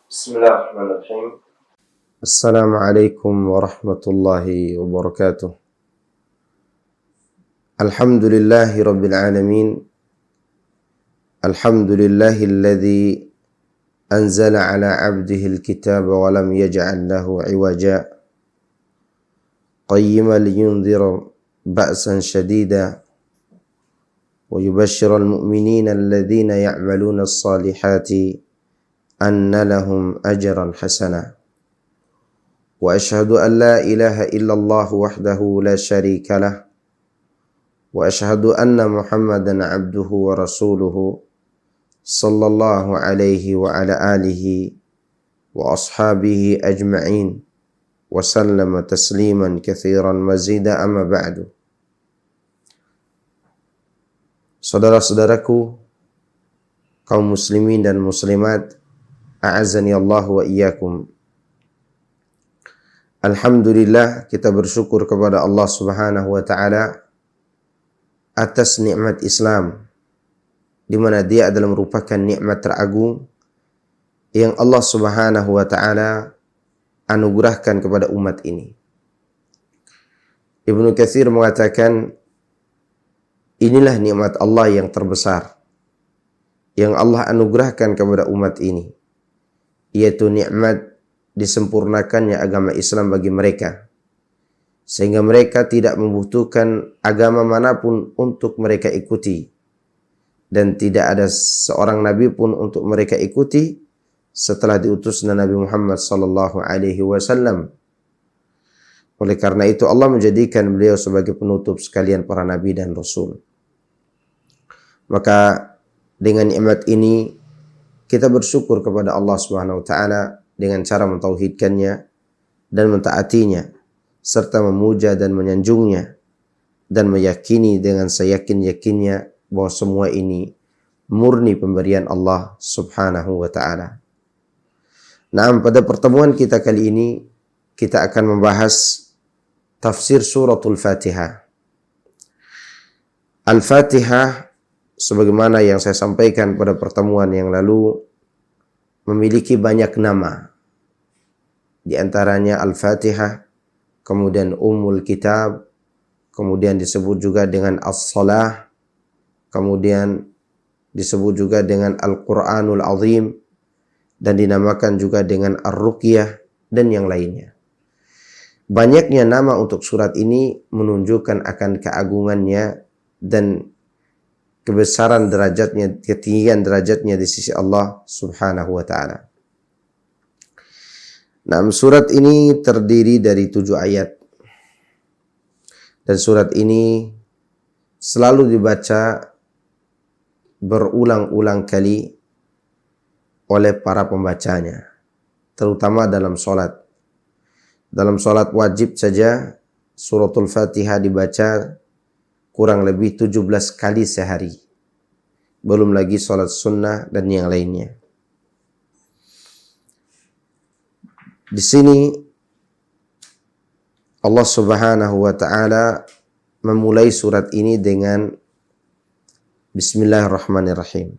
Bismillahirrahmanirrahim. Assalamualaikum warahmatullahi wabarakatuh. Alhamdulillahi rabbil alamin. Alhamdulillahilladzi anzala ala abdihi alkitaba wa lam yaj'al lahu iwaja. Qayyiman liyundhira ba'san shadida wa yubashshiral mu'minina alladhina ya'maluna as-salihati anna lahum ajran hasana. Wa ashhadu an la ilaha illallah wahdahu la syarika lah. Wa ashhadu anna Muhammadan abduhu wa rasuluhu sallallahu alaihi wa ala alihi wa ashabihi ajma'in wa sallama tasliman katsiran mazida amma ba'du. Saudara-saudaraku kaum muslimin dan muslimat, a'azzani Allah wa iyyakum. Alhamdulillah, kita bersyukur kepada Allah Subhanahu wa taala atas nikmat Islam, di mana dia adalah merupakan nikmat teragung yang Allah Subhanahu wa taala anugerahkan kepada umat ini. Ibnu Katsir mengatakan, inilah nikmat Allah yang terbesar yang Allah anugerahkan kepada umat ini, yaitu nikmat disempurnakannya agama Islam bagi mereka, sehingga mereka tidak membutuhkan agama manapun untuk mereka ikuti, dan tidak ada seorang nabi pun untuk mereka ikuti setelah diutusnya Nabi Muhammad sallallahu alaihi wasallam. Oleh karena itu Allah menjadikan beliau sebagai penutup sekalian para nabi dan rasul. Maka dengan nikmat ini kita bersyukur kepada Allah Subhanahu wa taala dengan cara mentauhidkannya dan mentaatinya, serta memuja dan menyanjungnya, dan meyakini dengan seyakin-yakinnya bahwa semua ini murni pemberian Allah Subhanahu wa ta'ala. Nah, pada pertemuan kita kali ini kita akan membahas tafsir suratul Fatihah. Al-Fatihah, sebagaimana yang saya sampaikan pada pertemuan yang lalu, memiliki banyak nama. Di antaranya Al-Fatihah, kemudian Ummul Kitab, kemudian disebut juga dengan As-Salah, kemudian disebut juga dengan Al-Quranul Azim, dan dinamakan juga dengan Ar-Ruqyah, dan yang lainnya. Banyaknya nama untuk surat ini menunjukkan akan keagungannya dan kebesaran derajatnya, ketinggian derajatnya di sisi Allah Subhanahu wa ta'ala. Nah, surat ini terdiri dari 7 ayat. Dan surat ini selalu dibaca berulang-ulang kali oleh para pembacanya, terutama dalam sholat. Dalam sholat wajib saja suratul Fatihah dibaca kurang lebih 17 kali sehari. Belum lagi sholat sunnah dan yang lainnya. Di sini Allah Subhanahu wa ta'ala memulai surat ini dengan Bismillahirrahmanirrahim.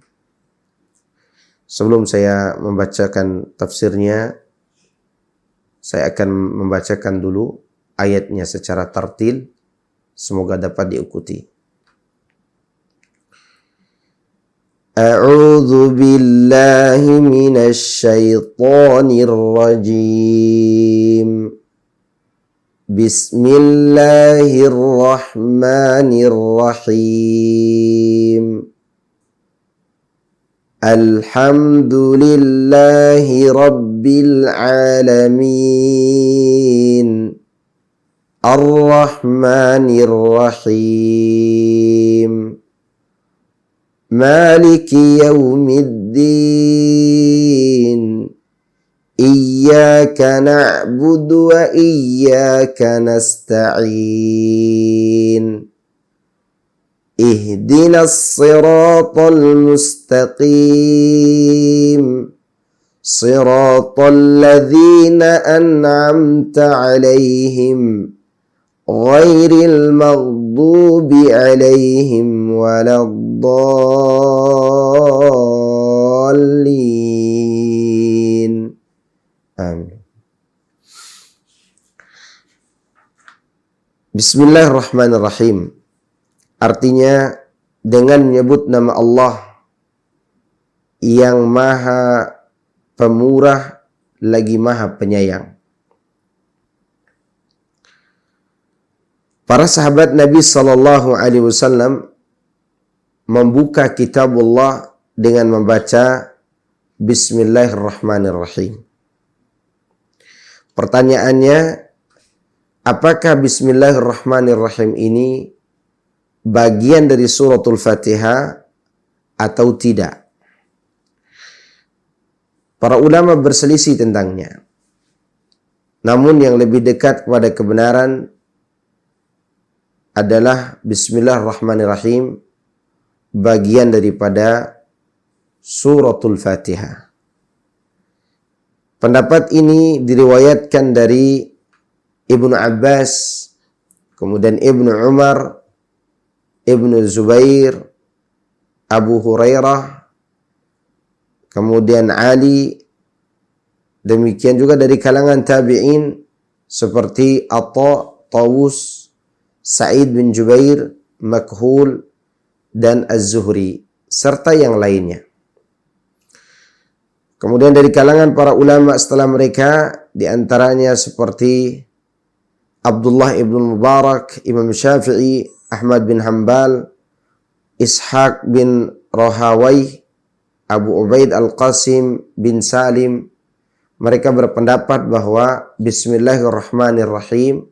Sebelum saya membacakan tafsirnya, saya akan membacakan dulu ayatnya secara tartil. Semoga dapat diikuti. A'udzu billahi minasy syaithanir rajim. Bismillahirrahmanirrahim. Alhamdulillahi rabbil alamin. Ar-Rahmanir Rahim. Maliki yaumiddin. Iyyaka na'budu wa iyyaka nasta'in. Ihdinas siratal mustaqim. Siratal ladzina an'amta 'alaihim ghairil maghdubi 'alaihim waladdallin. Amin. Bismillahirrahmanirrahim. Artinya dengan menyebut nama Allah yang maha pemurah lagi maha penyayang. Para sahabat Nabi SAW membuka kitabullah dengan membaca Bismillahirrahmanirrahim. Pertanyaannya, apakah Bismillahirrahmanirrahim ini bagian dari suratul Fatihah atau tidak? Para ulama berselisih tentangnya. Namun yang lebih dekat kepada kebenaran adalah Bismillahirrahmanirrahim bagian daripada suratul Fatihah. Pendapat ini diriwayatkan dari Ibnu Abbas, kemudian Ibnu Umar, Ibnu Zubair, Abu Hurairah, kemudian Ali, demikian juga dari kalangan tabi'in seperti Atha, Tawus, Sa'id bin Jubair, Makhul, dan Az-Zuhri, serta yang lainnya. Kemudian dari kalangan para ulama setelah mereka, diantaranya seperti Abdullah ibn Mubarak, Imam Syafi'i, Ahmad bin Hanbal, Ishaq bin Rahawai, Abu Ubaid Al-Qasim bin Salim, mereka berpendapat bahwa Bismillahirrahmanirrahim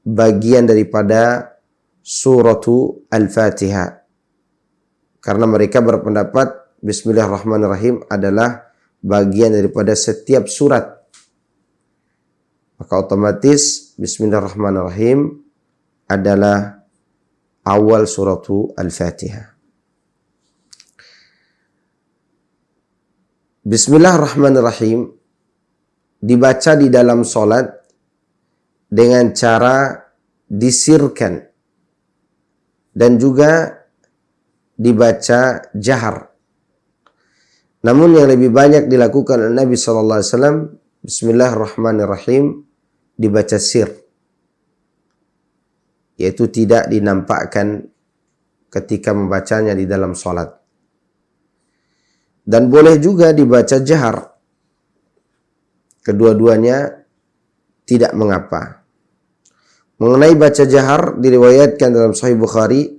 bagian daripada suratu Al-Fatihah. Karena mereka berpendapat Bismillahirrahmanirrahim adalah bagian daripada setiap surat. Maka otomatis Bismillahirrahmanirrahim adalah awal suratu Al-Fatihah. Bismillahirrahmanirrahim dibaca di dalam solat dengan cara disirkan dan juga dibaca jahar. Namun yang lebih banyak dilakukan oleh Nabi SAW, Bismillahirrahmanirrahim dibaca sir, yaitu tidak dinampakkan ketika membacanya di dalam solat. Dan boleh juga dibaca jahar. Kedua-duanya tidak mengapa. Mengenai baca jahar diriwayatkan dalam Sahih Bukhari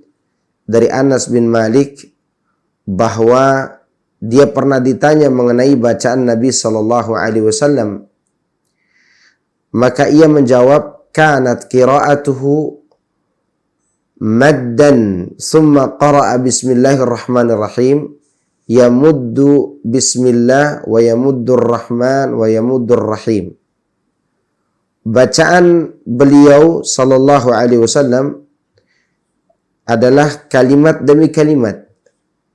dari Anas bin Malik bahwa dia pernah ditanya mengenai bacaan Nabi SAW. Maka ia menjawab, kanat qira'atuhu maddan summa qara'a bismillahirrahmanirrahim yamuddu bismillah wa yamuddur rahman wa yamuddur rahim. Bacaan beliau sallallahu alaihi wasallam adalah kalimat demi kalimat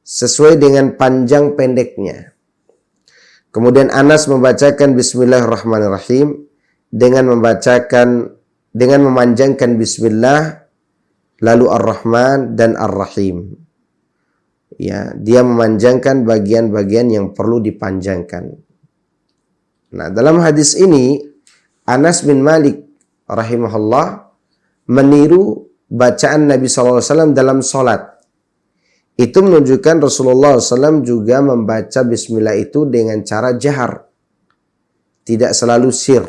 sesuai dengan panjang pendeknya. Kemudian Anas membacakan Bismillahirrahmanirrahim dengan memanjangkan Bismillah, lalu Ar-Rahman dan Ar-Rahim. Ya, dia memanjangkan bagian-bagian yang perlu dipanjangkan. Nah, dalam hadis ini Anas bin Malik rahimahullah meniru bacaan Nabi SAW dalam solat. Itu menunjukkan Rasulullah SAW juga membaca Bismillah itu dengan cara jahar, tidak selalu sir.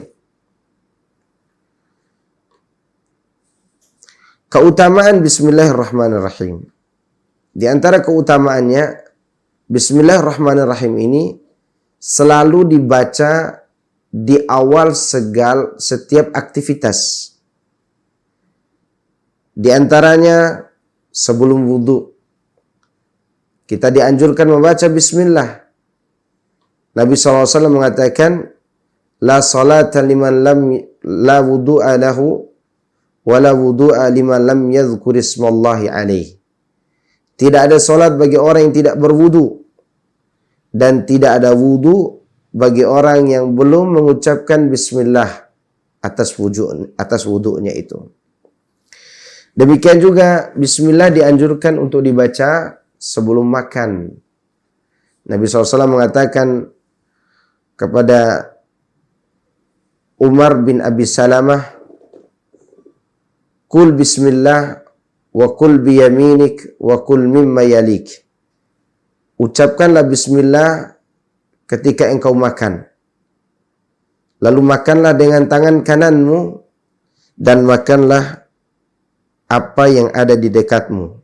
Keutamaan Bismillahirrahmanirrahim. Di antara keutamaannya, Bismillahirrahmanirrahim ini selalu dibaca di awal setiap aktivitas. Di antaranya sebelum wudu, kita dianjurkan membaca Bismillah. Nabi SAW mengatakan, la salata liman la wudu'a lahu wa la wudu'a liman lam yadhkur ismallahi alaih. Tidak ada salat bagi orang yang tidak berwudu, dan tidak ada wudu bagi orang yang belum mengucapkan Bismillah atas wudunya itu. Demikian juga Bismillah dianjurkan untuk dibaca sebelum makan. Nabi SAW mengatakan kepada Umar bin Abi Salamah, "Kul bismillah wa kul biyaminik wa kul mimma yalik." Ucapkanlah bismillah ketika engkau makan. Lalu makanlah dengan tangan kananmu dan makanlah apa yang ada di dekatmu.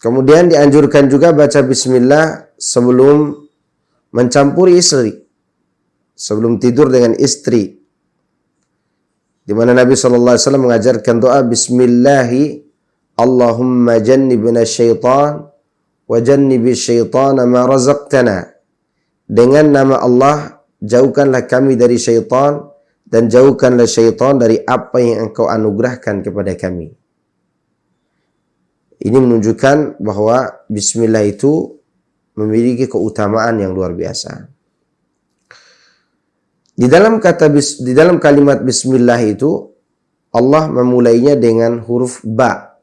Kemudian dianjurkan juga baca bismillah sebelum mencampuri istri, sebelum tidur dengan istri. Di mana Nabi SAW mengajarkan doa bismillahi Allahumma jannibna syaitan wa jannibi syaitana ma razaqtana. Dengan nama Allah, jauhkanlah kami dari syaitan dan jauhkanlah syaitan dari apa yang engkau anugerahkan kepada kami. Ini menunjukkan bahwa bismillah itu memiliki keutamaan yang luar biasa. Di dalam kalimat bismillah itu Allah memulainya dengan huruf ba.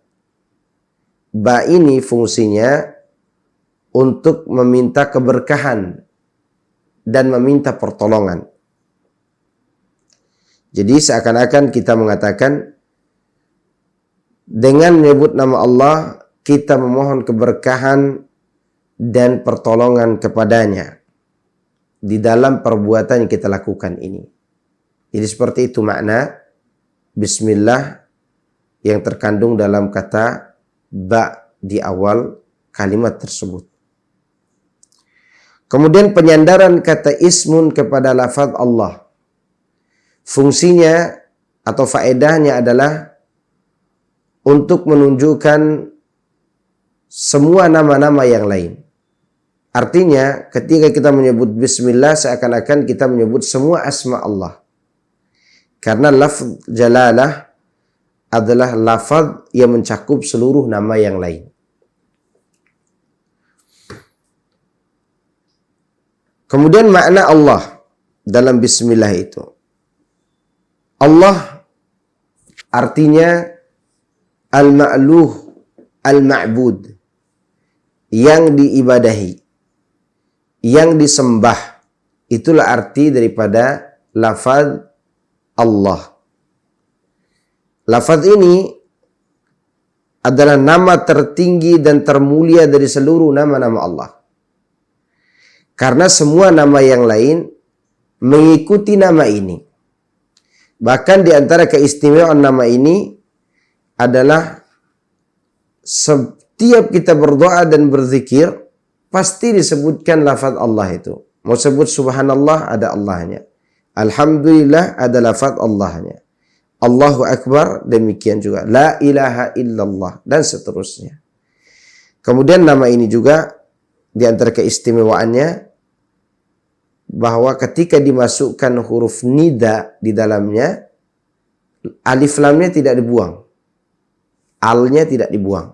Ba ini fungsinya untuk meminta keberkahan dan meminta pertolongan. Jadi seakan-akan kita mengatakan dengan menyebut nama Allah, kita memohon keberkahan dan pertolongan kepadanya di dalam perbuatan yang kita lakukan ini. Jadi seperti itu makna bismillah yang terkandung dalam kata ba di awal kalimat tersebut. Kemudian penyandaran kata ismun kepada lafaz Allah. Fungsinya atau faedahnya adalah untuk menunjukkan semua nama-nama yang lain. Artinya ketika kita menyebut bismillah seakan-akan kita menyebut semua asma Allah. Karena lafaz jalalah adalah lafaz yang mencakup seluruh nama yang lain. Kemudian makna Allah dalam bismillah itu. Allah artinya al-ma'luh, al-ma'bud, yang diibadahi, yang disembah. Itulah arti daripada lafaz Allah. Lafaz ini adalah nama tertinggi dan termulia dari seluruh nama-nama Allah. Karena semua nama yang lain mengikuti nama ini. Bahkan di antara keistimewaan nama ini adalah setiap kita berdoa dan berzikir pasti disebutkan lafaz Allah itu. Mau sebut subhanallah ada Allahnya. Alhamdulillah ada lafaz Allahnya. Allahu Akbar demikian juga. La ilaha illallah dan seterusnya. Kemudian nama ini juga di antara keistimewaannya bahwa ketika dimasukkan huruf nida di dalamnya, alif lamnya tidak dibuang. Alnya tidak dibuang.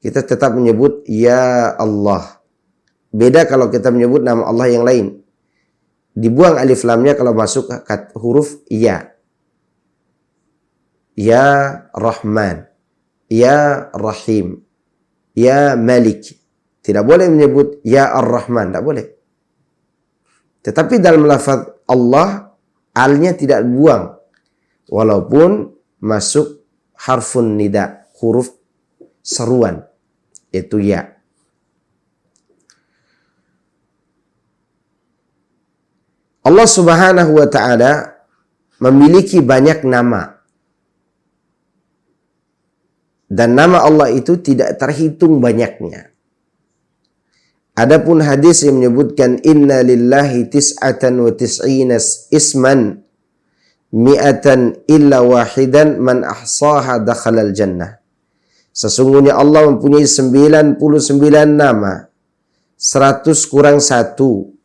Kita tetap menyebut ya Allah. Beda kalau kita menyebut nama Allah yang lain. Dibuang alif lamnya kalau masuk huruf ya. Ya Rahman, ya Rahim, ya Malik. Tidak boleh menyebut ya Ar-Rahman, tidak boleh. Tetapi dalam lafaz Allah, alnya tidak dibuang. Walaupun masuk harfun nida, huruf seruan, yaitu ya. Allah Subhanahu wa ta'ala memiliki banyak nama. Dan nama Allah itu tidak terhitung banyaknya. Adapun hadis yang menyebutkan inna lillahi tis'atan wa tis'ina isman mi'atan illa wahidan man ahsaha dakhalal jannah. Sesungguhnya Allah mempunyai 99 nama. 100 kurang 1.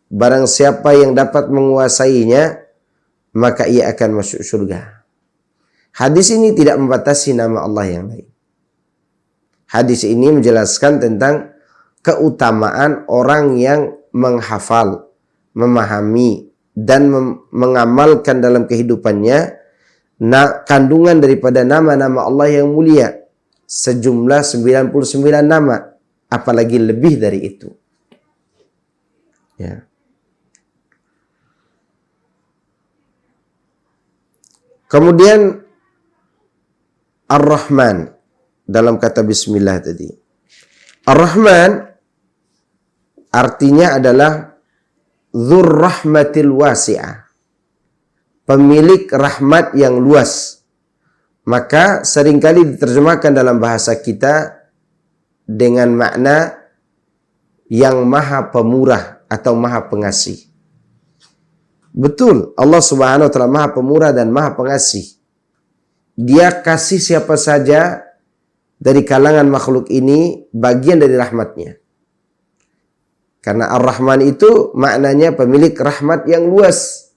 Barang siapa yang dapat menguasainya, maka ia akan masuk surga. Hadis ini tidak membatasi nama Allah yang lain. Hadis ini menjelaskan tentang keutamaan orang yang menghafal, memahami, dan mengamalkan dalam kehidupannya kandungan daripada nama-nama Allah yang mulia. Sejumlah 99 nama, apalagi lebih dari itu. Ya. Kemudian Ar-Rahman dalam kata bismillah tadi. Ar-Rahman artinya adalah Dzur rahmatil wasi'ah, pemilik rahmat yang luas. Maka seringkali diterjemahkan dalam bahasa kita dengan makna yang maha pemurah atau maha pengasih. Betul, Allah Subhanahu wa taala maha pemurah dan maha pengasih. Dia kasih siapa saja dari kalangan makhluk ini bagian dari rahmatnya. Karena Ar-Rahman itu maknanya pemilik rahmat yang luas.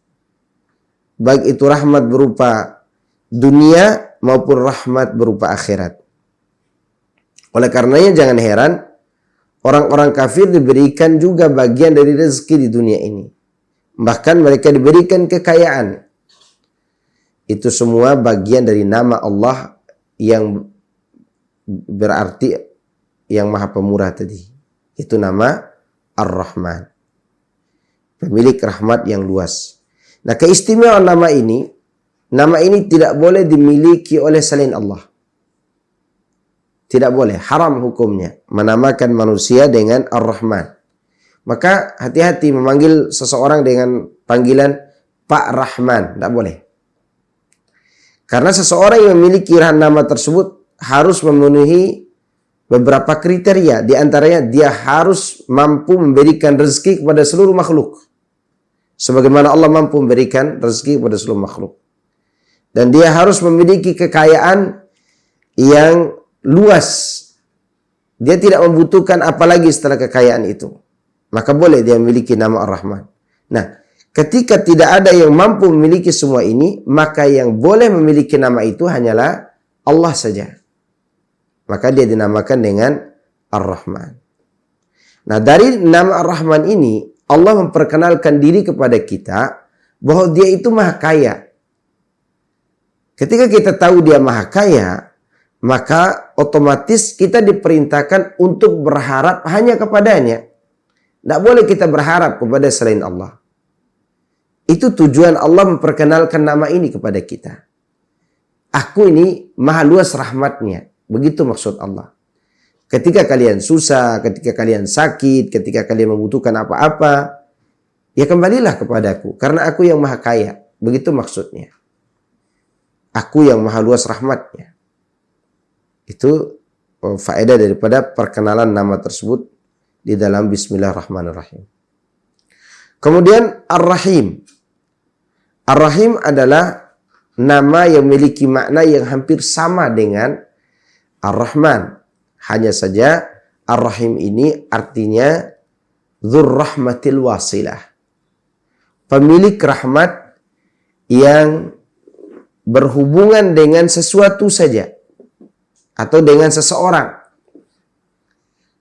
Baik itu rahmat berupa dunia maupun rahmat berupa akhirat. Oleh karenanya jangan heran orang-orang kafir diberikan juga bagian dari rezeki di dunia ini. Bahkan mereka diberikan kekayaan. Itu semua bagian dari nama Allah yang berarti yang maha pemurah tadi. Itu nama Ar-Rahman, pemilik rahmat yang luas. Nah, keistimewaan nama ini tidak boleh dimiliki oleh selain Allah. Tidak boleh, haram hukumnya menamakan manusia dengan Ar-Rahman. Maka hati-hati memanggil seseorang dengan panggilan Pak Rahman, tidak boleh. Karena seseorang yang memiliki nama tersebut harus memenuhi beberapa kriteria. Di antaranya dia harus mampu memberikan rezeki kepada seluruh makhluk. Sebagaimana Allah mampu memberikan rezeki kepada seluruh makhluk. Dan dia harus memiliki kekayaan yang luas. Dia tidak membutuhkan apa lagi setelah kekayaan itu. Maka boleh dia memiliki nama Ar-Rahman. Nah, ketika tidak ada yang mampu memiliki semua ini, maka yang boleh memiliki nama itu hanyalah Allah saja. Maka dia dinamakan dengan Ar-Rahman. Nah, dari nama Ar-Rahman ini, Allah memperkenalkan diri kepada kita bahwa dia itu maha kaya. Ketika kita tahu dia maha kaya, maka otomatis kita diperintahkan untuk berharap hanya kepadanya. Tidak boleh kita berharap kepada selain Allah. Itu tujuan Allah memperkenalkan nama ini kepada kita. Aku ini maha luas rahmatnya. Begitu maksud Allah. Ketika kalian susah, ketika kalian sakit, ketika kalian membutuhkan apa-apa, ya kembalilah kepadaku. Karena aku yang maha kaya. Begitu maksudnya. Aku yang maha luas rahmatnya. Itu faedah daripada perkenalan nama tersebut di dalam Bismillahirrahmanirrahim. Kemudian Ar-Rahim. Ar-Rahim adalah nama yang memiliki makna yang hampir sama dengan Ar-Rahman. Hanya saja Ar-Rahim ini artinya Dzur rahmatil wasilah, pemilik rahmat yang berhubungan dengan sesuatu saja atau dengan seseorang,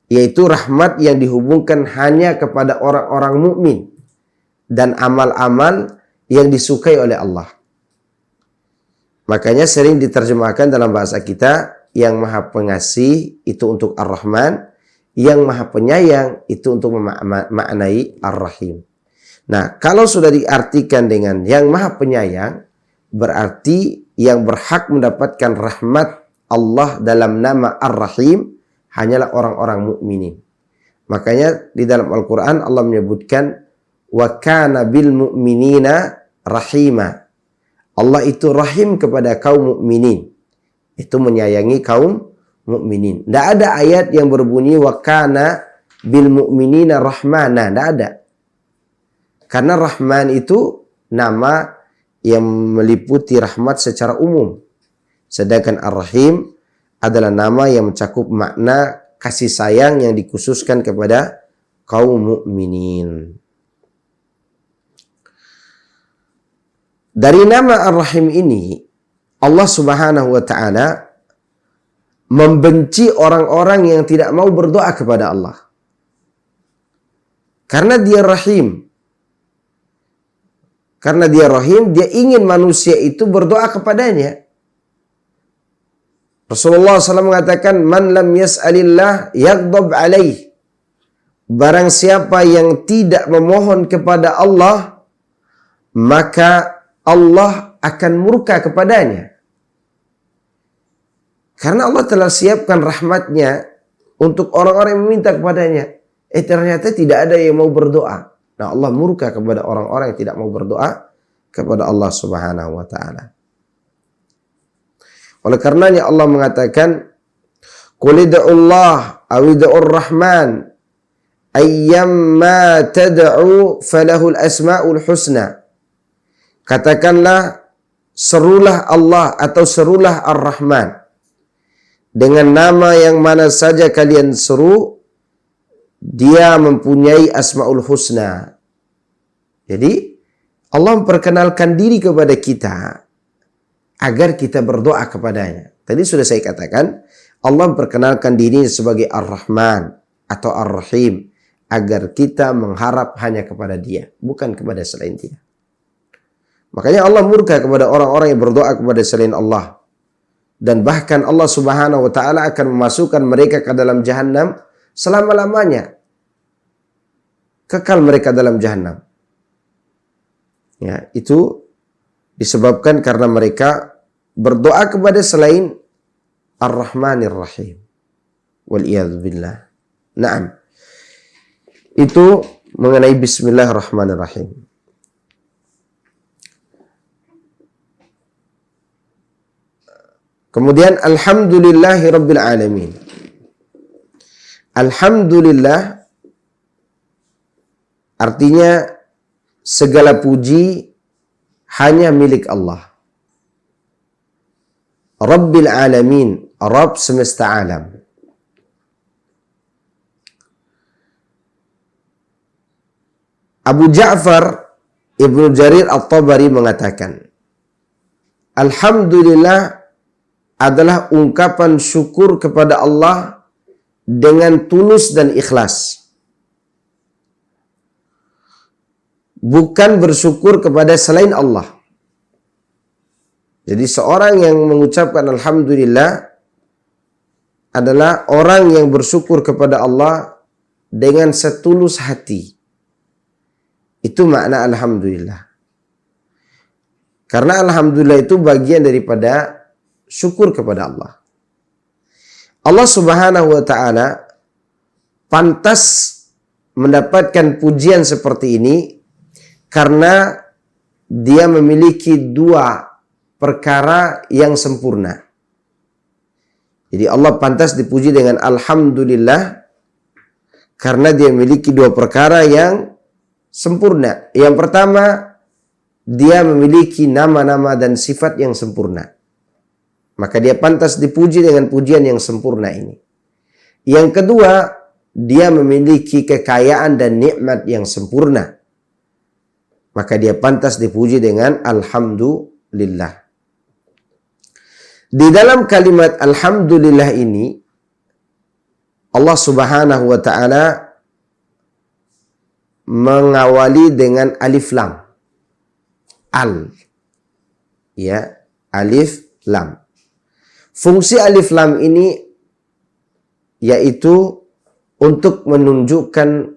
yaitu rahmat yang dihubungkan hanya kepada orang-orang mukmin dan amal-amal yang disukai oleh Allah. Makanya sering diterjemahkan dalam bahasa kita, yang maha pengasih itu untuk Ar-Rahman, yang maha penyayang itu untuk memaknai Ar-Rahim. Nah, kalau sudah diartikan dengan yang maha penyayang, berarti yang berhak mendapatkan rahmat Allah dalam nama Ar-Rahim hanyalah orang-orang mukminin. Makanya di dalam Al-Quran Allah menyebutkan wa kana bil mu'minina rahima. Allah itu rahim kepada kaum mukminin. Itu menyayangi kaum mukminin. Tidak ada ayat yang berbunyi wa kana bil mu'minina rahmana. Tidak ada. Karena Rahman itu nama yang meliputi rahmat secara umum. Sedangkan Ar-Rahim adalah nama yang mencakup makna kasih sayang yang dikhususkan kepada kaum mukminin. Dari nama Ar-Rahim ini, Allah Subhanahu wa taala membenci orang-orang yang tidak mau berdoa kepada Allah. Karena dia Rahim. Karena dia Rahim, dia ingin manusia itu berdoa kepadanya. Rasulullah SAW mengatakan, man lam yas'alillah yaghdab alaih. Barang siapa yang tidak memohon kepada Allah, maka Allah akan murka kepadanya. Karena Allah telah siapkan rahmatnya untuk orang-orang yang meminta kepadanya. Ternyata tidak ada yang mau berdoa. Nah, Allah murka kepada orang-orang yang tidak mau berdoa kepada Allah Subhanahu wa taala. Oleh karenanya Allah mengatakan, "Qul ud'ullah aw ud'ur rahman ayyamma tad'u falahul asmaul husna." Katakanlah, serulah Allah atau serulah Ar-Rahman. Dengan nama yang mana saja kalian seru, dia mempunyai asmaul husna. Jadi Allah memperkenalkan diri kepada kita agar kita berdoa kepadanya. Tadi sudah saya katakan, Allah memperkenalkan diri sebagai Ar-Rahman atau Ar-Rahim agar kita mengharap hanya kepada Dia, bukan kepada selain Dia. Makanya Allah murka kepada orang-orang yang berdoa kepada selain Allah. Dan bahkan Allah Subhanahu wa taala akan memasukkan mereka ke dalam jahanam selama-lamanya. Kekal mereka dalam jahanam. Ya, itu disebabkan karena mereka berdoa kepada selain Ar-Rahmanir Rahim. Wal-iyadzu billah. Naam. Itu mengenai Bismillahirrahmanirrahim. Kemudian Alhamdulillahi Rabbil Alamin. Alhamdulillah artinya segala puji hanya milik Allah. Rabbil Alamin, Rabb semesta alam. Abu Ja'far Ibnu Jarir At-Tabari mengatakan, Alhamdulillah adalah ungkapan syukur kepada Allah dengan tulus dan ikhlas. Bukan bersyukur kepada selain Allah. Jadi seorang yang mengucapkan Alhamdulillah adalah orang yang bersyukur kepada Allah dengan setulus hati. Itu makna Alhamdulillah. Karena Alhamdulillah itu bagian daripada syukur kepada Allah. Allah Subhanahu wa taala pantas mendapatkan pujian seperti ini karena dia memiliki dua perkara yang sempurna. Jadi Allah pantas dipuji dengan Alhamdulillah karena dia memiliki dua perkara yang sempurna. Yang pertama, dia memiliki nama-nama dan sifat yang sempurna. Maka dia pantas dipuji dengan pujian yang sempurna ini. Yang kedua, dia memiliki kekayaan dan nikmat yang sempurna. Maka dia pantas dipuji dengan Alhamdulillah. Di dalam kalimat Alhamdulillah ini, Allah Subhanahu wa ta'ala mengawali dengan alif lam. Al. Ya, alif lam. Fungsi alif lam ini yaitu untuk menunjukkan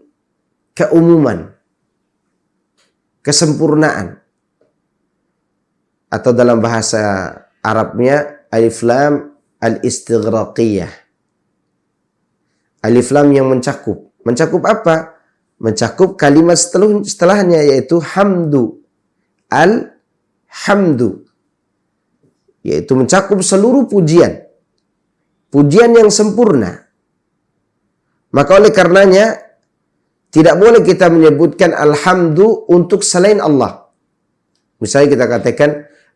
keumuman, kesempurnaan. Atau dalam bahasa Arabnya alif lam al-istighraqiyah. Alif lam yang mencakup. Mencakup apa? Mencakup kalimat setelahnya yaitu hamdu. Al-hamdu. Yaitu mencakup seluruh pujian. Pujian yang sempurna. Maka oleh karenanya, tidak boleh kita menyebutkan alhamdu untuk selain Allah. Misalnya kita katakan,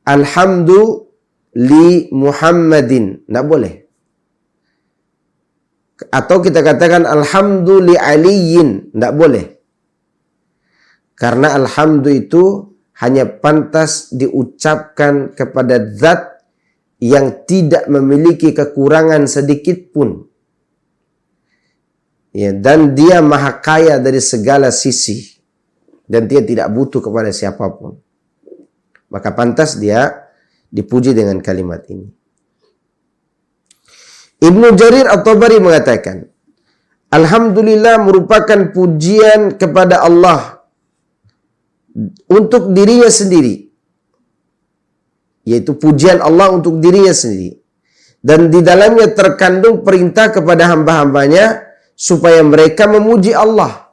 alhamdu li Muhammadin. Tidak boleh. Atau kita katakan, alhamdu li Aliyin. Tidak boleh. Karena alhamdu itu hanya pantas diucapkan kepada zat yang tidak memiliki kekurangan sedikit pun. Ya, dan dia maha kaya dari segala sisi. Dan dia tidak butuh kepada siapapun. Maka pantas dia dipuji dengan kalimat ini. Ibnu Jarir At-Tabari mengatakan, Alhamdulillah merupakan pujian kepada Allah untuk dirinya sendiri. yaitu pujian Allah untuk dirinya sendiri. Dan di dalamnya terkandung perintah kepada hamba-hambanya supaya mereka memuji Allah.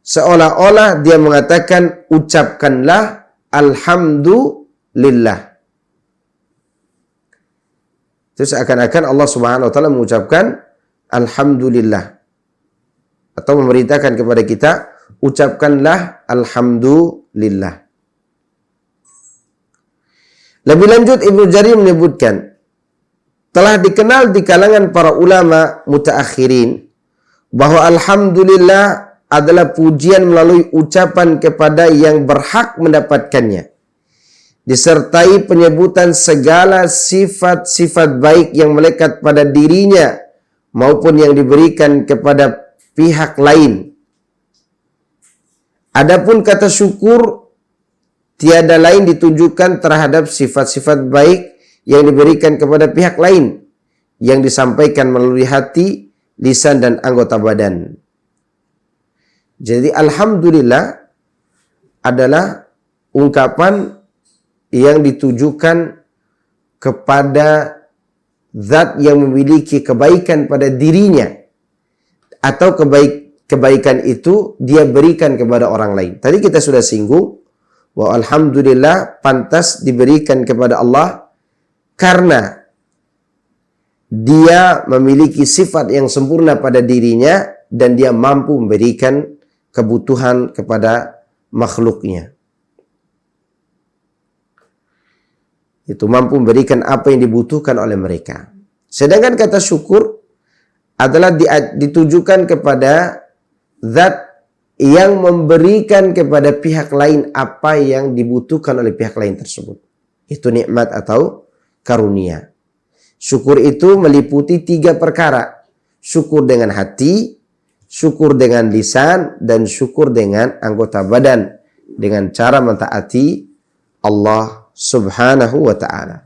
Seolah-olah dia mengatakan, ucapkanlah alhamdulillah. Itu seakan-akan Allah Subhanahu wa taala mengucapkan alhamdulillah. Atau memerintahkan kepada kita, ucapkanlah alhamdulillah. Lebih lanjut Ibnu Jarir menyebutkan, telah dikenal di kalangan para ulama mutaakhirin bahwa alhamdulillah adalah pujian melalui ucapan kepada yang berhak mendapatkannya, disertai penyebutan segala sifat-sifat baik yang melekat pada dirinya maupun yang diberikan kepada pihak lain. Adapun kata syukur tiada lain ditujukan terhadap sifat-sifat baik yang diberikan kepada pihak lain yang disampaikan melalui hati, lisan dan anggota badan. Jadi alhamdulillah adalah ungkapan yang ditujukan kepada zat yang memiliki kebaikan pada dirinya, atau kebaikan itu dia berikan kepada orang lain. Tadi kita sudah singgung bahwa alhamdulillah pantas diberikan kepada Allah karena dia memiliki sifat yang sempurna pada dirinya dan dia mampu memberikan kebutuhan kepada makhluknya. Itu mampu memberikan apa yang dibutuhkan oleh mereka. Sedangkan kata syukur adalah ditujukan kepada zat yang memberikan kepada pihak lain apa yang dibutuhkan oleh pihak lain tersebut. Itu nikmat atau karunia. Syukur itu meliputi 3 perkara. Syukur dengan hati, syukur dengan lisan, dan syukur dengan anggota badan. Dengan cara mentaati Allah Subhanahu wa ta'ala.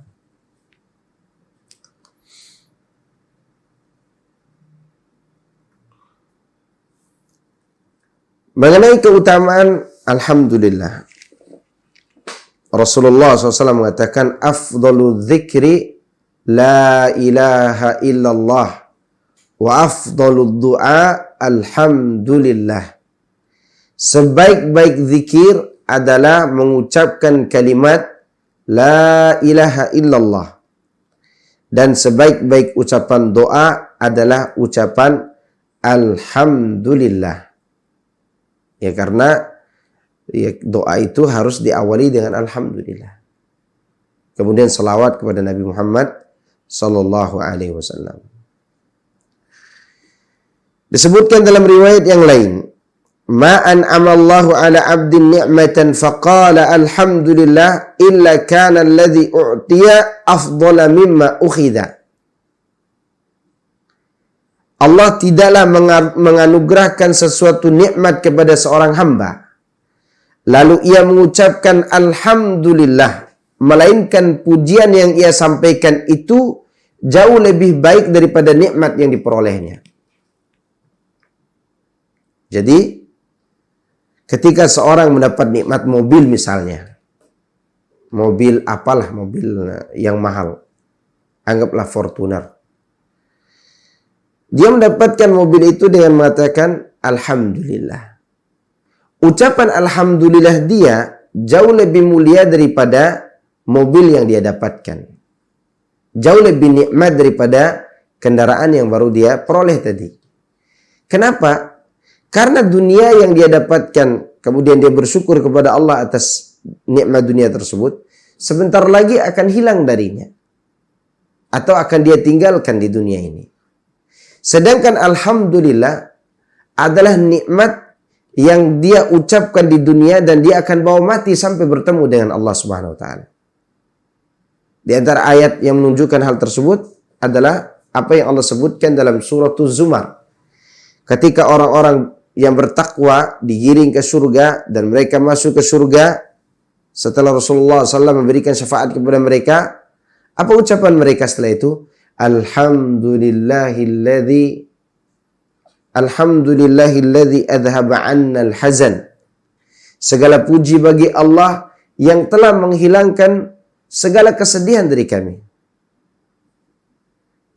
Mengenai keutamaan alhamdulillah, Rasulullah SAW mengatakan, afdalu dzikri la ilaha illallah wa afdalu du'a alhamdulillah. Sebaik-baik zikir adalah mengucapkan kalimat la ilaha illallah. Dan sebaik-baik ucapan doa adalah ucapan alhamdulillah. Ya karena doa itu harus diawali dengan alhamdulillah. Kemudian salawat kepada Nabi Muhammad sallallahu alaihi wasallam. Disebutkan dalam riwayat yang lain, ma an'amallahu ala 'abdin ni'matan faqala alhamdulillah illa kana alladhi u'tiya afdala mimma ukhidha. Allah tidaklah menganugerahkan sesuatu nikmat kepada seorang hamba, lalu ia mengucapkan alhamdulillah, melainkan pujian yang ia sampaikan itu jauh lebih baik daripada nikmat yang diperolehnya. Jadi, ketika seorang mendapat nikmat mobil misalnya, mobil apalah, mobil yang mahal, anggaplah Fortuner. Dia mendapatkan mobil itu dengan mengatakan alhamdulillah. Ucapan alhamdulillah dia jauh lebih mulia daripada mobil yang dia dapatkan. Jauh lebih nikmat daripada kendaraan yang baru dia peroleh tadi. Kenapa? Karena dunia yang dia dapatkan, kemudian dia bersyukur kepada Allah atas nikmat dunia tersebut, sebentar lagi akan hilang darinya. Atau akan dia tinggalkan di dunia ini. Sedangkan alhamdulillah adalah nikmat yang dia ucapkan di dunia dan dia akan bawa mati sampai bertemu dengan Allah Subhanahu wa taala. Di antara ayat yang menunjukkan hal tersebut adalah apa yang Allah sebutkan dalam surah Az-Zumar. Ketika orang-orang yang bertakwa digiring ke surga dan mereka masuk ke surga setelah Rasulullah SAW memberikan syafaat kepada mereka, apa ucapan mereka setelah itu? Alhamdulillahilladzi adhaba 'anna al-hazan. Segala puji bagi Allah yang telah menghilangkan segala kesedihan dari kami.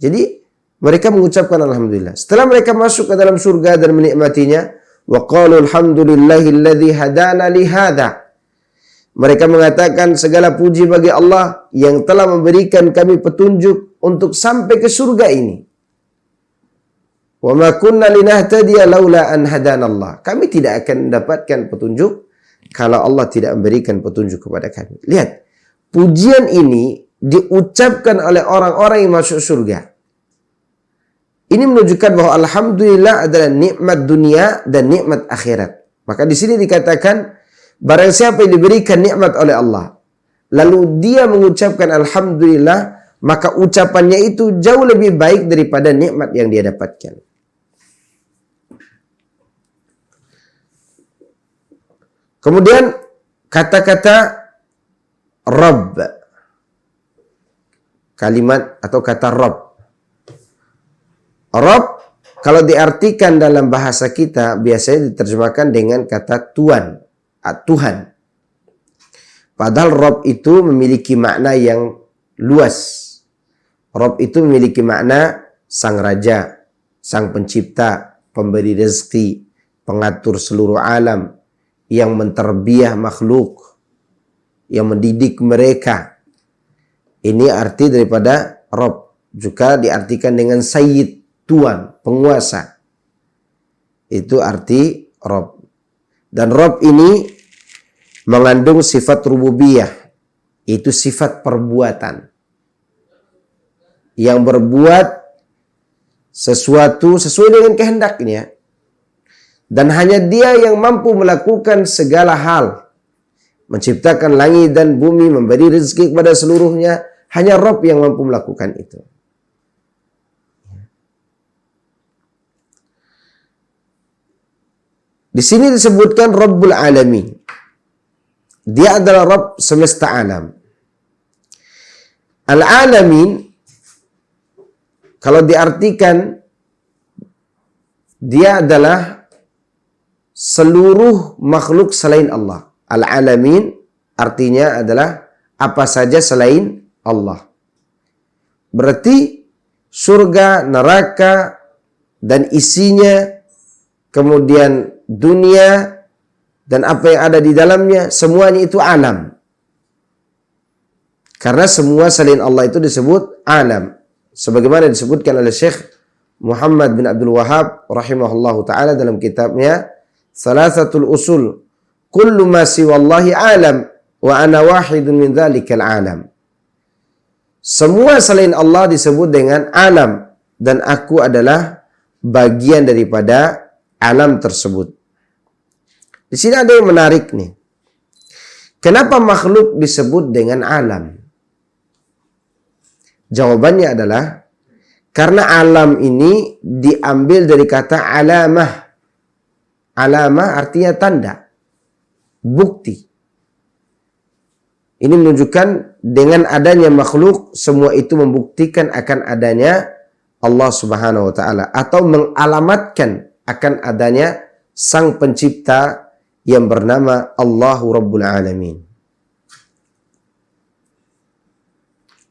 Jadi mereka mengucapkan alhamdulillah. Setelah mereka masuk ke dalam surga dan menikmatinya, wa qalu alhamdulillahilladzi hadana li hadza. Mereka mengatakan segala puji bagi Allah yang telah memberikan kami petunjuk untuk sampai ke surga ini. Wa ma kunna linahtadiya laula an hadanallah. Kami tidak akan mendapatkan petunjuk kalau Allah tidak memberikan petunjuk kepada kami. Lihat, pujian ini diucapkan oleh orang-orang yang masuk surga. Ini menunjukkan bahwa alhamdulillah adalah nikmat dunia dan nikmat akhirat. Maka di sini dikatakan barang siapa yang diberikan nikmat oleh Allah, lalu dia mengucapkan alhamdulillah, maka ucapannya itu jauh lebih baik daripada nikmat yang dia dapatkan. Kemudian kata-kata Rabb, kalimat atau kata Rabb. Rabb kalau diartikan dalam bahasa kita biasanya diterjemahkan dengan kata Tuhan, Tuhan. Padahal Rabb itu memiliki makna yang luas. Rabb itu memiliki makna sang raja, sang pencipta, pemberi rezeki, pengatur seluruh alam, yang menterbiah makhluk, yang mendidik mereka. Ini arti daripada Rabb. Juga diartikan dengan Sayyid, Tuan, penguasa. Itu arti Rabb. Dan Rabb ini mengandung sifat rububiyah. Itu sifat perbuatan. Yang berbuat sesuatu sesuai dengan kehendaknya. Dan hanya dia yang mampu melakukan segala hal. Menciptakan langit dan bumi, memberi rezeki kepada seluruhnya. Hanya Rabb yang mampu melakukan itu. Di sini disebutkan Rabbul Alamin. Dia adalah Rabb semesta alam. Al-Alamin, kalau diartikan, dia adalah seluruh makhluk selain Allah. Al-Alamin artinya adalah apa saja selain Allah. Berarti surga, neraka, dan isinya, kemudian dunia, dan apa yang ada di dalamnya, semuanya itu alam. Karena semua selain Allah itu disebut alam. Sebagaimana disebutkan oleh Syekh Muhammad bin Abdul Wahhab rahimahullahu ta'ala dalam kitabnya Thalathatul Usul. Kullu ma siwallahi alam, wa ana wahidun min dhalikal alam. Semua selain Allah disebut dengan alam, dan aku adalah bagian daripada alam tersebut. Di sini ada yang menarik nih. Kenapa makhluk disebut dengan alam? Jawabannya adalah karena alam ini diambil dari kata alamah. Alamah artinya tanda, bukti. Ini menunjukkan dengan adanya makhluk, semua itu membuktikan akan adanya Allah Subhanahu wa taala, atau mengalamatkan akan adanya sang pencipta yang bernama Allahu Rabbul Alamin.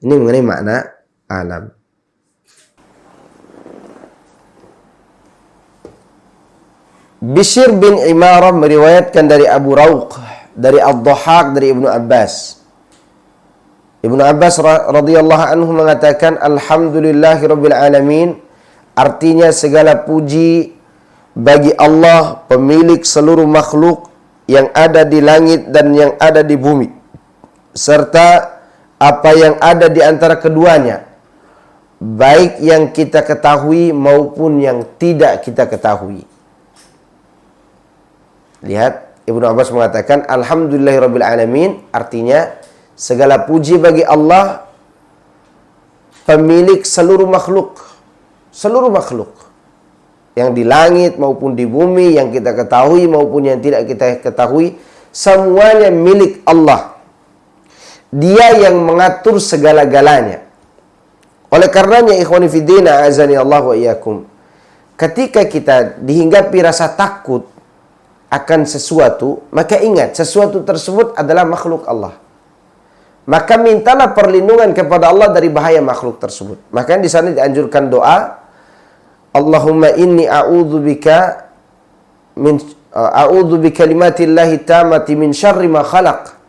Ini mengenai makna alam. Bishr bin Imarah meriwayatkan dari Abu Rauq, dari Ad-Dhahhak, dari Ibnu Abbas. Ibnu Abbas radhiyallahu anhu mengatakan alhamdulillahirabbil alamin, artinya segala puji bagi Allah, pemilik seluruh makhluk yang ada di langit dan yang ada di bumi, serta apa yang ada di antara keduanya, baik yang kita ketahui maupun yang tidak kita ketahui. Lihat, Ibnu Abbas mengatakan alhamdulillahirabbil alamin, artinya segala puji bagi Allah, pemilik seluruh makhluk. Seluruh makhluk. Yang di langit maupun di bumi, yang kita ketahui maupun yang tidak kita ketahui, semuanya milik Allah. Dia yang mengatur segala-galanya. Oleh karenanya, ikhwani fiddina, azani Allah wa iyyakum, ketika kita dihinggapi rasa takut akan sesuatu, maka ingat, sesuatu tersebut adalah makhluk Allah. maka mintalah perlindungan kepada Allah dari bahaya makhluk tersebut. Maka di sana dianjurkan doa, Allahumma inni a'udzubika min a'udzu bikalimatillahi tammati min syarri ma khalaq.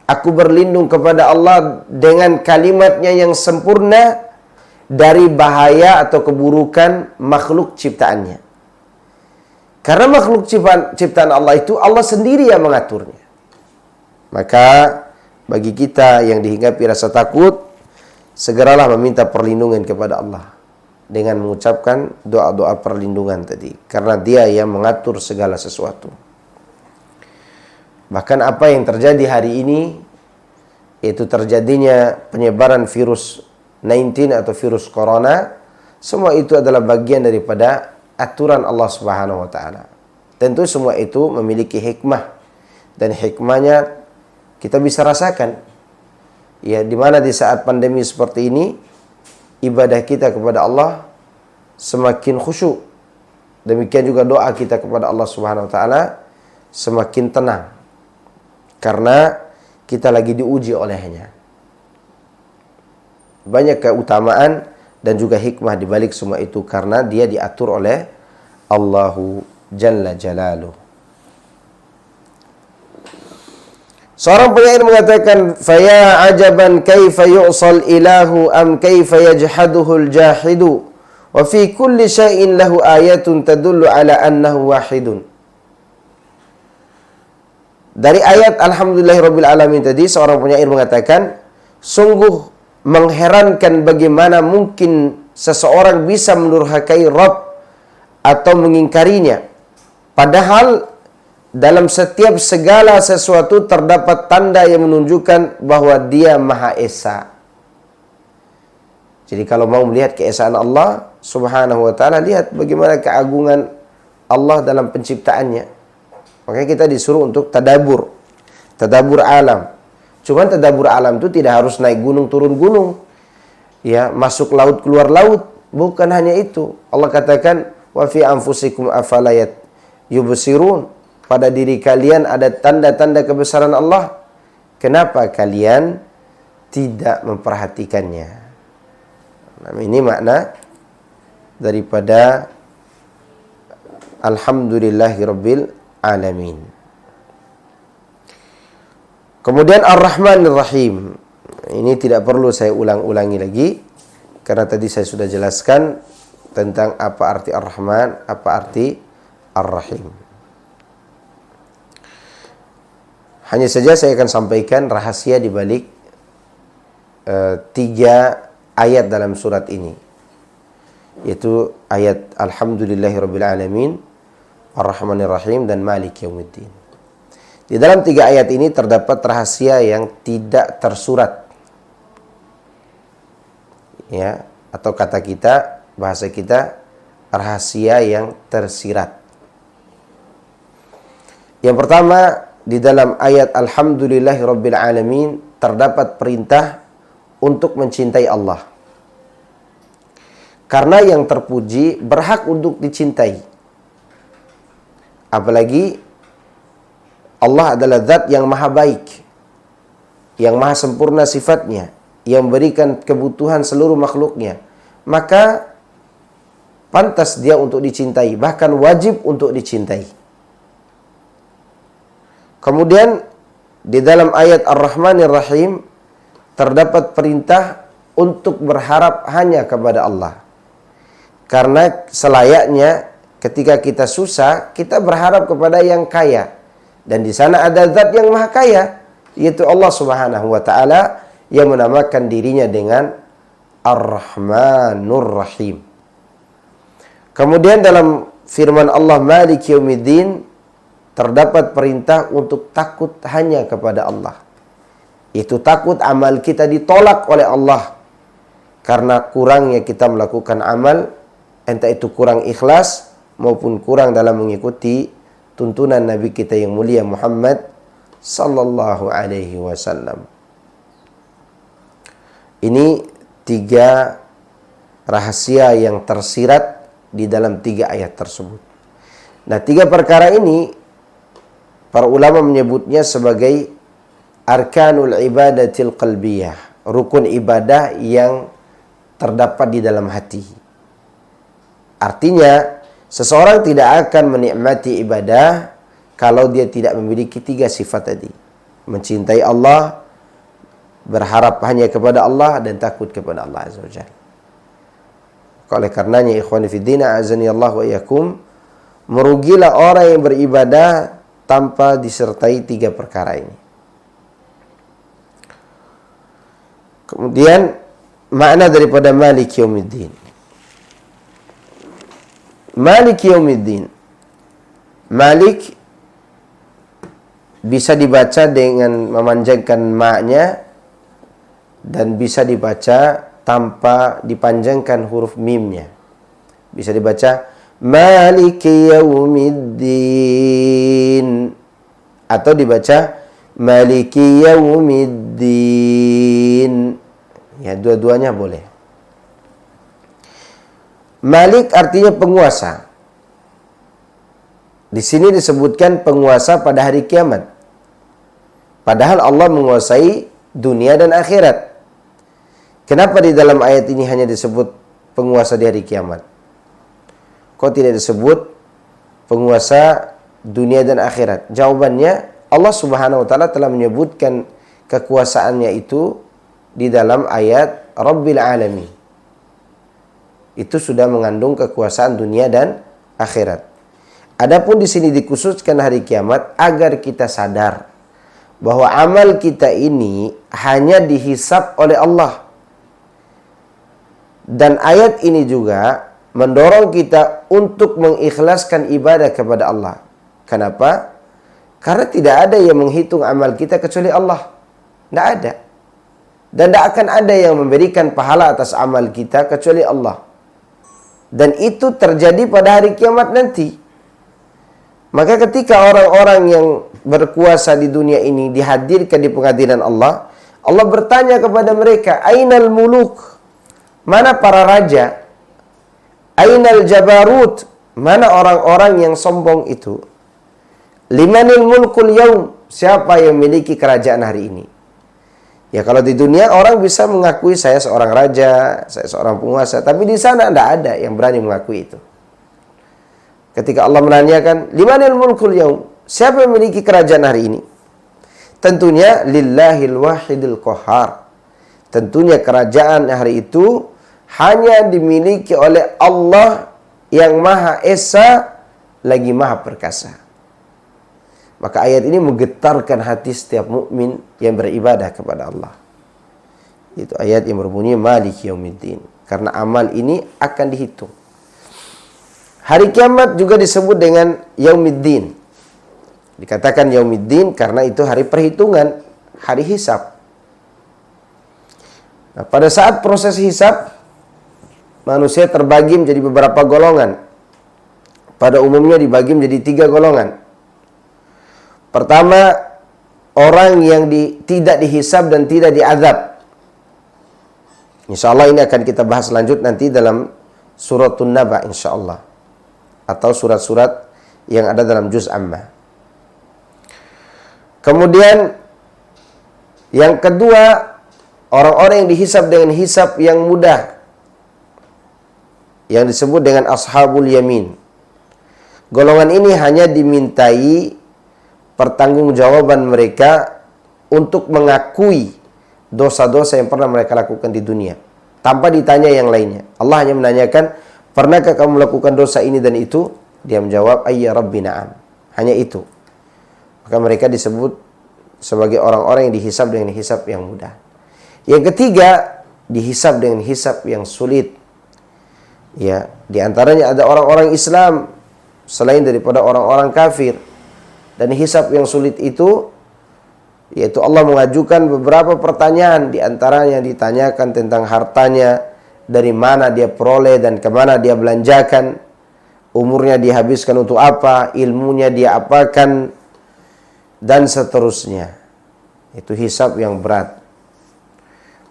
Aku berlindung kepada Allah dengan kalimatnya yang sempurna dari bahaya atau keburukan makhluk ciptaannya. Karena makhluk ciptaan Allah itu Allah sendiri yang mengaturnya. Maka bagi kita yang dihinggapi rasa takut, segeralah meminta perlindungan kepada Allah dengan mengucapkan doa-doa perlindungan tadi. Karena Dia yang mengatur segala sesuatu. Bahkan apa yang terjadi hari ini, yaitu terjadinya penyebaran virus 19 atau virus corona, semua itu adalah bagian daripada aturan Allah Subhanahu wa taala. Tentu semua itu memiliki hikmah, dan hikmahnya kita bisa rasakan. Ya, di mana di saat pandemi seperti ini ibadah kita kepada Allah semakin khusyuk. Demikian juga doa kita kepada Allah Subhanahu wa taala semakin tenang. Karena kita lagi diuji olehnya. Banyak keutamaan dan juga hikmah di balik semua itu karena dia diatur oleh Allahu Jalla Jalaluh. Seorang penyair mengatakan, "Faya ajaban kaifa yu'sal ilahu am kaifa yajhaduhul jahidu wa fi kulli syai'in lahu ayatun tadullu ala annahu wahidun." Dari ayat Alhamdulillahirabbil alamin tadi, seorang penyair mengatakan, sungguh mengherankan bagaimana mungkin seseorang bisa mendurhakai Rabb atau mengingkarinya. Padahal dalam setiap segala sesuatu terdapat tanda yang menunjukkan bahwa Dia Maha Esa. Jadi kalau mau melihat keesaan Allah Subhanahu wa taala, lihat bagaimana keagungan Allah dalam penciptaannya. Makanya kita disuruh untuk tadabbur alam. Cuman tadabbur alam itu tidak harus naik gunung turun gunung, ya, masuk laut keluar laut, bukan hanya itu. Allah katakan, wa fi anfusikum afala yubsirun. Pada diri kalian ada tanda-tanda kebesaran Allah. Kenapa kalian tidak memperhatikannya? Nah, ini makna daripada Alhamdulillahirabbil alamin. Kemudian Ar-Rahmanir Rahim. Ini tidak perlu saya ulang-ulangi lagi karena tadi saya sudah jelaskan tentang apa arti Ar-Rahman, apa arti Ar-Rahim. Hanya saja saya akan sampaikan rahasia di balik 3 ayat dalam surat ini, yaitu ayat Alhamdulillahirabbil alamin, Ar-Rahmanir Rahim, dan Maliki Yaumiddin. Di dalam 3 ayat ini terdapat rahasia yang tidak tersurat. Ya, atau kata kita, bahasa kita, rahasia yang tersirat. Yang pertama, di dalam ayat Alhamdulillahirabbil alamin terdapat perintah untuk mencintai Allah. Karena yang terpuji berhak untuk dicintai. Apalagi Allah adalah zat yang maha baik, yang maha sempurna sifatnya, yang memberikan kebutuhan seluruh makhluknya. Maka pantas Dia untuk dicintai, bahkan wajib untuk dicintai. Kemudian di dalam ayat Ar-Rahmanir Rahim terdapat perintah untuk berharap hanya kepada Allah. Karena selayaknya ketika kita susah, kita berharap kepada yang kaya. Dan di sana ada zat yang maha kaya, yaitu Allah Subhanahu wa taala yang menamakan dirinya dengan Ar-Rahmanur Rahim. Kemudian dalam firman Allah Maliki Yaumiddin terdapat perintah untuk takut hanya kepada Allah. Itu takut amal kita ditolak oleh Allah karena kurangnya kita melakukan amal, entah itu kurang ikhlas maupun kurang dalam mengikuti tuntunan Nabi kita yang mulia Muhammad sallallahu alaihi wasallam. Ini 3 rahasia yang tersirat di dalam 3 ayat tersebut. Nah, 3 perkara ini para ulama menyebutnya sebagai arkanul ibadatil qalbiyah, rukun ibadah yang terdapat di dalam hati. Artinya, seseorang tidak akan menikmati ibadah kalau dia tidak memiliki 3 sifat tadi. Mencintai Allah, berharap hanya kepada Allah, dan takut kepada Allah Azza wa Jalla. Oleh karenanya, ikhwani fiddina, azani Allah wa iyakum, merugilah orang yang beribadah tanpa disertai 3 perkara ini. Kemudian, makna daripada Malik Yaumiddin. Malik Yaumiddin. Malik bisa dibaca dengan memanjangkan maknya dan bisa dibaca tanpa dipanjangkan huruf mimnya. Bisa dibaca Maliki Yaumiddin atau dibaca Maliki Yaumiddin. Ya, dua-duanya boleh. Malik artinya penguasa. Di sini disebutkan penguasa pada hari kiamat. Padahal Allah menguasai dunia dan akhirat. Kenapa di dalam ayat ini hanya disebut penguasa di hari kiamat? Kok tidak disebut penguasa dunia dan akhirat? Jawabannya, Allah Subhanahu wa taala telah menyebutkan kekuasaannya itu di dalam ayat Rabbil Alamin. Itu sudah mengandung kekuasaan dunia dan akhirat. Adapun di sini dikhususkan hari kiamat agar kita sadar bahwa amal kita ini hanya dihisab oleh Allah. Dan ayat ini juga mendorong kita untuk mengikhlaskan ibadah kepada Allah. Kenapa? Karena tidak ada yang menghitung amal kita kecuali Allah. Tidak ada. Dan tidak akan ada yang memberikan pahala atas amal kita kecuali Allah. Dan itu terjadi pada hari kiamat nanti. Maka ketika orang-orang yang berkuasa di dunia ini dihadirkan di pengadilan Allah, Allah bertanya kepada mereka, Ainal muluk? Mana para raja? Ainal jabarut? Mana orang-orang yang sombong itu? Limanil mulkul yaum? Siapa yang memiliki kerajaan hari ini? Ya, kalau di dunia orang bisa mengakui saya seorang raja, saya seorang penguasa, tapi di sana tidak ada yang berani mengakui itu. Ketika Allah menanyakan, limanil mulkul yaum? Siapa yang memiliki kerajaan hari ini? Tentunya lillahil wahidil qahar. Tentunya kerajaan hari itu hanya dimiliki oleh Allah yang Maha Esa lagi Maha Perkasa. Maka ayat ini menggetarkan hati setiap mukmin yang beribadah kepada Allah. Itu ayat yang berbunyi Maliki Yaumiddin. Karena amal ini akan dihitung. Hari kiamat juga disebut dengan Yaumiddin. Dikatakan Yaumiddin karena itu hari perhitungan, hari hisab. Nah, pada saat proses hisab, manusia terbagi menjadi beberapa golongan. Pada umumnya dibagi menjadi 3 golongan. Pertama, orang yang tidak dihisab dan tidak diazab. InsyaAllah ini akan kita bahas lanjut nanti dalam suratun Naba insyaAllah. Atau surat-surat yang ada dalam juz Ammah. Kemudian, yang kedua, orang-orang yang dihisab dengan hisab yang mudah. Yang disebut dengan ashabul yamin. Golongan ini hanya dimintai pertanggungjawaban mereka untuk mengakui dosa-dosa yang pernah mereka lakukan di dunia tanpa ditanya yang lainnya. Allah hanya menanyakan, pernahkah kamu melakukan dosa ini dan itu? Dia menjawab, ayya rabbi na'am. Hanya itu. Maka mereka disebut sebagai orang-orang yang dihisab dengan hisab yang mudah. Yang ketiga, dihisab dengan hisab yang sulit. Ya, di antaranya ada orang-orang Islam selain daripada orang-orang kafir. Dan hisab yang sulit itu, yaitu Allah mengajukan beberapa pertanyaan. Di antaranya ditanyakan tentang hartanya, dari mana dia peroleh dan kemana dia belanjakan, umurnya dihabiskan untuk apa, ilmunya dia apakan, dan seterusnya. Itu hisab yang berat.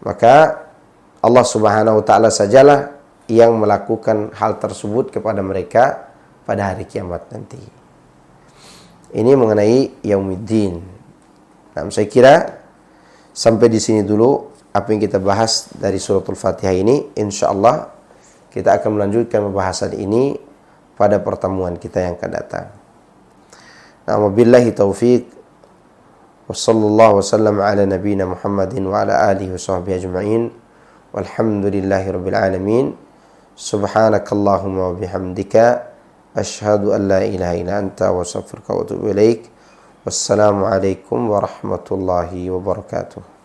Maka Allah Subhanahu wa taala sajalah yang melakukan hal tersebut kepada mereka pada hari kiamat nanti. Ini mengenai Yaumiddin. Nah, saya kira Sampai di sini dulu apa yang kita bahas dari suratul Fatihah ini. Insyaallah kita akan melanjutkan pembahasan ini pada pertemuan kita yang akan datang. Nah, wabillahi taufik. Wassallallahu wasallam ala nabiyyina Muhammadin wa ala alihi washabbihi ajma'in. Walhamdulillahi rabbil alamin. Subhanakallahumma wa bihamdika asyhadu an la ilaha illa anta wa astaghfiruka wa atubu ilaik. Wassalamualaikum warahmatullahi wabarakatuh.